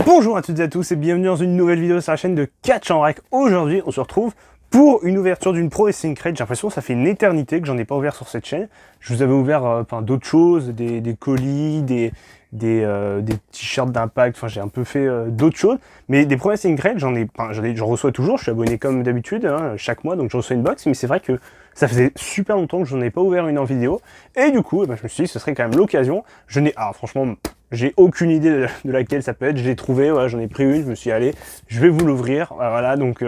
Bonjour à toutes et à tous et bienvenue dans une nouvelle vidéo sur la chaîne de Catch en Rec. Aujourd'hui, on se retrouve pour une ouverture d'une Pro Wrestling Crate. J'ai l'impression que ça fait une éternité que j'en ai pas ouvert sur cette chaîne. Je vous avais ouvert d'autres choses, des colis, des t-shirts d'impact, enfin j'ai un peu fait d'autres choses. Mais des Pro Wrestling Crate, j'en reçois toujours, je suis abonné comme d'habitude, hein, chaque mois, donc je reçois une box. Mais c'est vrai que ça faisait super longtemps que j'en ai pas ouvert une en vidéo. Et du coup, je me suis dit, ce serait quand même l'occasion. Franchement, j'ai aucune idée de laquelle ça peut être. Je l'ai trouvé, voilà, j'en ai pris une, je me suis dit, allez, je vais vous l'ouvrir. Voilà, donc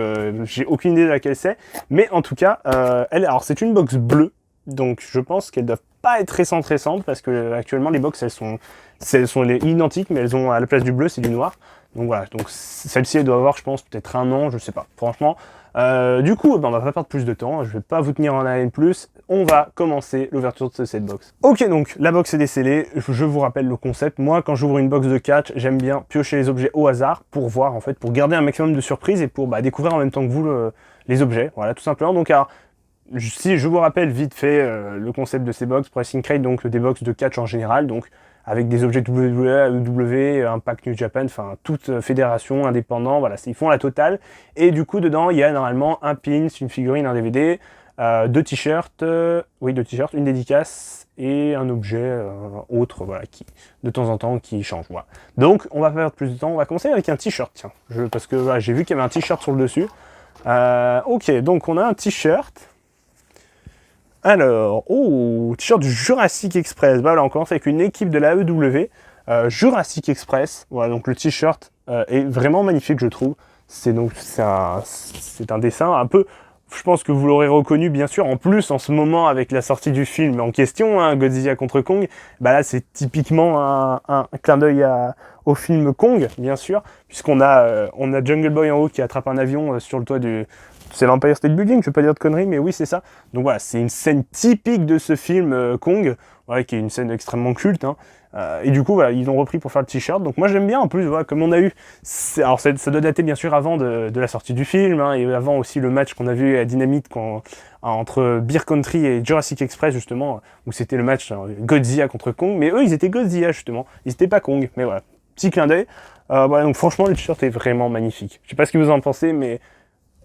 j'ai aucune idée de laquelle c'est. Mais en tout cas, alors c'est une box bleue, donc je pense qu'elles doivent pas être récentes parce que actuellement les box elles sont les identiques, mais elles ont à la place du bleu c'est du noir. Donc voilà, donc celle-ci elle doit avoir, je pense, peut-être un an, je sais pas. Franchement. Du coup, on va pas perdre plus de temps, je vais pas vous tenir en haleine plus, on va commencer l'ouverture de cette box. Ok, donc la box est décellée, je vous rappelle le concept. Moi, quand j'ouvre une box de catch, j'aime bien piocher les objets au hasard pour voir, en fait, pour garder un maximum de surprises et pour découvrir en même temps que vous les objets, voilà, tout simplement. Donc, alors, si je vous rappelle vite fait le concept de ces box, Pro Wrestling Crate, donc des box de catch en général, donc avec des objets WWE, AEW, Impact New Japan, enfin toute fédération, indépendant, voilà, ils font la totale. Et du coup, dedans, il y a normalement un pins, une figurine, un DVD, deux t-shirts, une dédicace et un objet autre, voilà, qui de temps en temps qui change. Voilà. Donc, on va perdre plus de temps. On va commencer avec un t-shirt, tiens, parce que voilà, j'ai vu qu'il y avait un t-shirt sur le dessus. Ok, donc on a un t-shirt. Alors, t-shirt du Jurassic Express. Bah là, on commence avec une équipe de la AEW, Jurassic Express. Voilà, donc le t-shirt est vraiment magnifique, je trouve. C'est un dessin un peu. Je pense que vous l'aurez reconnu, bien sûr. En plus, en ce moment, avec la sortie du film en question, hein, Godzilla contre Kong, bah là, c'est typiquement un clin d'œil au film Kong, bien sûr, puisqu'on a Jungle Boy en haut qui attrape un avion sur le toit du. C'est l'Empire State Building, je vais pas dire de conneries, mais oui, c'est ça. Donc voilà, c'est une scène typique de ce film Kong, voilà, qui est une scène extrêmement culte. Hein. Et du coup, voilà, ils l'ont repris pour faire le t-shirt. Donc moi, j'aime bien, en plus, voilà, comme on a eu... Alors ça doit dater, bien sûr, avant de la sortie du film, hein, et avant aussi le match qu'on a vu à Dynamite entre Beer Country et Jurassic Express, justement, où c'était le match Godzilla contre Kong. Mais eux, ils étaient Godzilla, justement. Ils étaient pas Kong. Mais voilà, petit clin d'œil. Voilà, donc franchement, le t-shirt est vraiment magnifique. Je sais pas ce que vous en pensez, mais...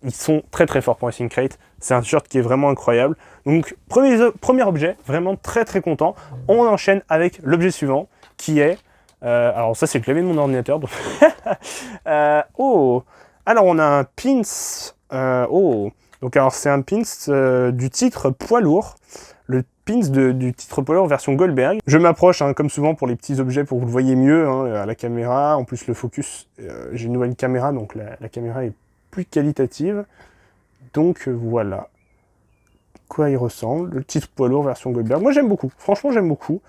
Ils sont très très forts pour Wrestling Crate. C'est un t-shirt qui est vraiment incroyable. Donc, premier objet, vraiment très très content. On enchaîne avec l'objet suivant, qui est... alors ça, c'est le clavier de mon ordinateur. Donc alors, on a un pins... Donc, alors, c'est un pins du titre poids lourd. Le pins du titre poids lourd version Goldberg. Je m'approche, hein, comme souvent, pour les petits objets, pour que vous le voyez mieux, hein, à la caméra. En plus, le focus... j'ai une nouvelle caméra, donc la caméra est plus qualitative. Donc voilà quoi il ressemble. Le titre poids lourd version Goldberg. Moi j'aime beaucoup. Franchement j'aime beaucoup.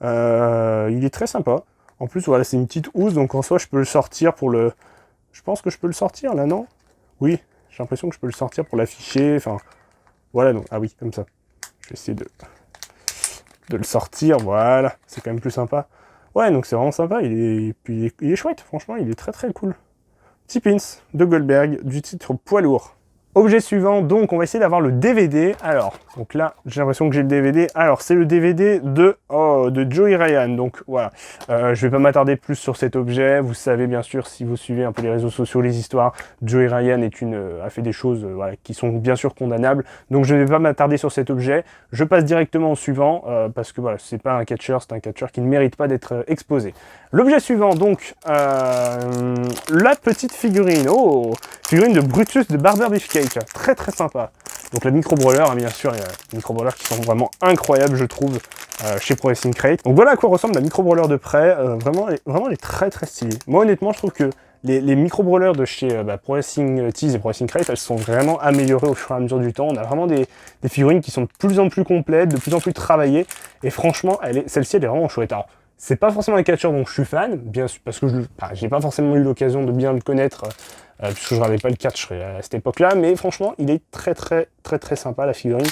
Il est très sympa. En plus voilà c'est une petite housse donc en soi je peux le sortir pour le... Je pense que je peux le sortir là non? Oui j'ai l'impression que je peux le sortir pour l'afficher. Enfin voilà donc ah oui comme ça. Je vais essayer de le sortir. Voilà c'est quand même plus sympa. Ouais donc c'est vraiment sympa. Il est chouette franchement il est très très cool. Petit pins de Goldberg du titre poids lourd. Objet suivant, donc on va essayer d'avoir le DVD. Alors, donc là, j'ai l'impression que j'ai le DVD. Alors, c'est le DVD de Joey Ryan. Donc voilà, je vais pas m'attarder plus sur cet objet. Vous savez bien sûr, si vous suivez un peu les réseaux sociaux, les histoires, Joey Ryan a fait des choses voilà, qui sont bien sûr condamnables. Donc je ne vais pas m'attarder sur cet objet. Je passe directement au suivant, parce que voilà, c'est pas un catcheur, c'est un catcheur qui ne mérite pas d'être exposé. L'objet suivant, donc, la petite figurine. Figurine de Brutus de Barber Beefcake. Très très sympa. Donc la micro-brawler, hein, bien sûr, il y a des micro-brawlers qui sont vraiment incroyables, je trouve, chez Pro Wrestling Crate. Donc voilà à quoi ressemble la micro-brawler de près. Vraiment, elle est très très stylée. Moi, honnêtement, je trouve que les micro-brawlers de chez Pro Wrestling Tees et Pro Wrestling Crate, elles sont vraiment améliorées au fur et à mesure du temps. On a vraiment des figurines qui sont de plus en plus complètes, de plus en plus travaillées. Et franchement, celle-ci, elle est vraiment chouette. Alors, c'est pas forcément un catcheur dont je suis fan, bien sûr, parce que j'ai pas forcément eu l'occasion de bien le connaître, puisque je regardais pas le catch à cette époque-là, mais franchement, il est très très très très sympa la figurine.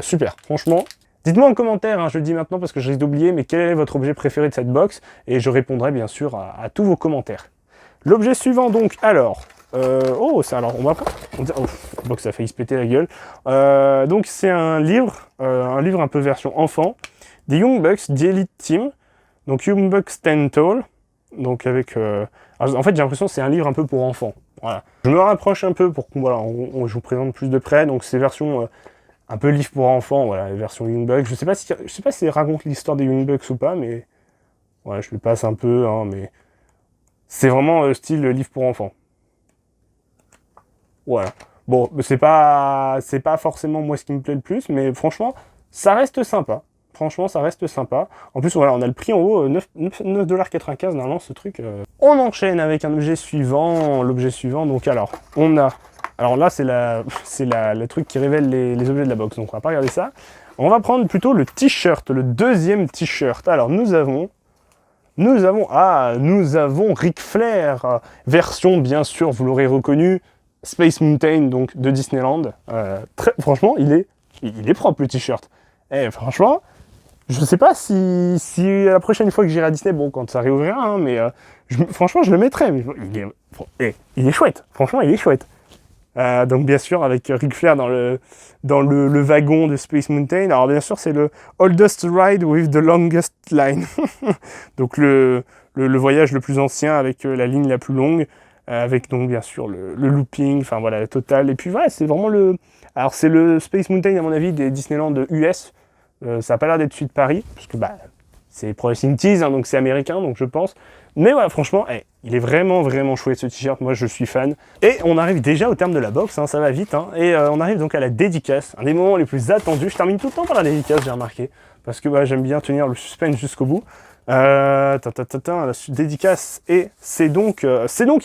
Super, franchement. Dites-moi en commentaire, hein, je le dis maintenant parce que je risque d'oublier, mais quel est votre objet préféré de cette box? Et je répondrai bien sûr à tous vos commentaires. L'objet suivant donc, alors... alors on va pas... la box a failli se péter la gueule. Donc c'est un livre un peu version enfant, des Young Bucks, The Elite Team. Donc Young Bucks Stand Tall. Donc avec... alors, en fait, j'ai l'impression que c'est un livre un peu pour enfants. Voilà. Je me rapproche un peu pour qu'on voilà, je vous présente plus de près. Donc c'est version un peu livre pour enfants, voilà, version Young Bucks. Je sais pas si elle raconte l'histoire des Young Bucks ou pas, mais voilà, je le passe un peu, hein, mais c'est vraiment style livre pour enfants. Voilà. Bon, c'est pas forcément moi ce qui me plaît le plus, mais franchement, ça reste sympa. Franchement, ça reste sympa. En plus, voilà, on a le prix en haut, 9,95$ normalement, ce truc. On enchaîne avec un objet suivant. L'objet suivant, donc alors, on a... Alors là, c'est le truc qui révèle les objets de la box, donc on va pas regarder ça. On va prendre plutôt le t-shirt, le deuxième t-shirt. Alors, nous avons Ric Flair, version, bien sûr, vous l'aurez reconnu, Space Mountain, donc de Disneyland. Franchement, il est propre, le t-shirt. Et franchement... Je sais pas si la prochaine fois que j'irai à Disney, bon, quand ça réouvrira, hein, mais franchement, je le mettrai. Mais il est chouette. Franchement, il est chouette. Donc, bien sûr, avec Ric Flair dans le wagon de Space Mountain. Alors, bien sûr, c'est le Oldest Ride with the Longest Line. Donc, le voyage le plus ancien avec la ligne la plus longue. Avec, donc, bien sûr, le looping. Enfin, voilà, la totale. Et puis, voilà, c'est vraiment le... Alors, c'est le Space Mountain, à mon avis, des Disneyland US. Ça n'a pas l'air d'être celui de Paris, parce que bah, c'est Progressing Tees, hein, donc c'est américain, donc je pense. Mais voilà, franchement, il est vraiment, vraiment chouette ce t-shirt, moi je suis fan. Et on arrive déjà au terme de la box, hein, ça va vite. Hein, et on arrive donc à la dédicace, un des moments les plus attendus. Je termine tout le temps par la dédicace, j'ai remarqué, parce que bah, j'aime bien tenir le suspense jusqu'au bout. La dédicace, et c'est donc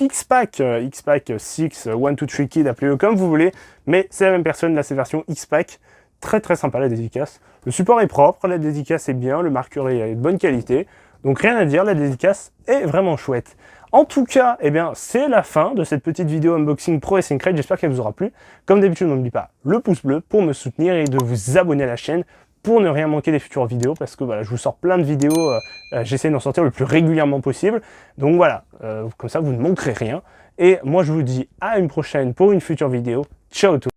X-Pac, X-Pac 6, 1, 2, 3 Kid, appelez-le comme vous voulez, mais c'est la même personne, là c'est version X-Pac. Très très sympa la dédicace. Le support est propre, la dédicace est bien, le marqueur est de bonne qualité. Donc rien à dire, la dédicace est vraiment chouette. En tout cas, eh bien, c'est la fin de cette petite vidéo unboxing Pro Racing Crate. J'espère qu'elle vous aura plu. Comme d'habitude, n'oubliez pas le pouce bleu pour me soutenir et de vous abonner à la chaîne pour ne rien manquer des futures vidéos, parce que voilà, je vous sors plein de vidéos, j'essaie d'en sortir le plus régulièrement possible. Donc voilà, comme ça vous ne manquerez rien. Et moi je vous dis à une prochaine pour une future vidéo. Ciao tout le monde.